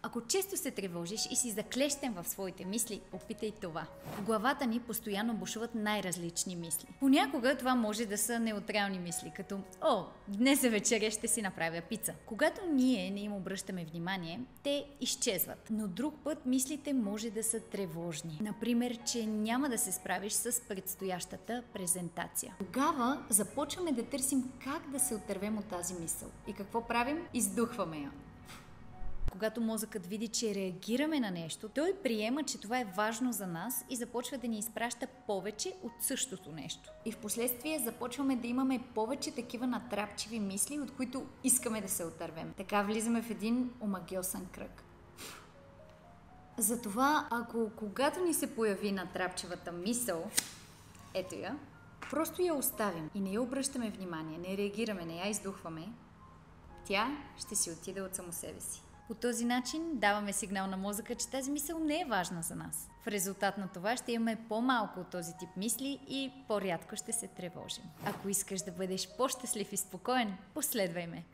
Ако често се тревожиш и си заклещен в своите мисли, опитай това. В главата ни постоянно бушуват най-различни мисли. Понякога това може да са неутрални мисли, като «О, днес за вечеря ще си направя пица». Когато ние не им обръщаме внимание, те изчезват. Но друг път мислите може да са тревожни. Например, че няма да се справиш с предстоящата презентация. Тогава започваме да търсим как да се отървем от тази мисъл. И какво правим? Издухваме я. Когато мозъкът види, че реагираме на нещо, той приема, че това е важно за нас и започва да ни изпраща повече от същото нещо. И в последствие започваме да имаме повече такива натрапчиви мисли, от които искаме да се отървем. Така влизаме в един омагьосан кръг. Затова, ако когато ни се появи натрапчивата мисъл, ето я, просто я оставим и не я обръщаме внимание, не реагираме, не я издухваме, тя ще си отиде от само себе си. По този начин даваме сигнал на мозъка, че тази мисъл не е важна за нас. В резултат на това ще имаме по-малко от този тип мисли и по-рядко ще се тревожим. Ако искаш да бъдеш по-щастлив и спокоен, последвай ме!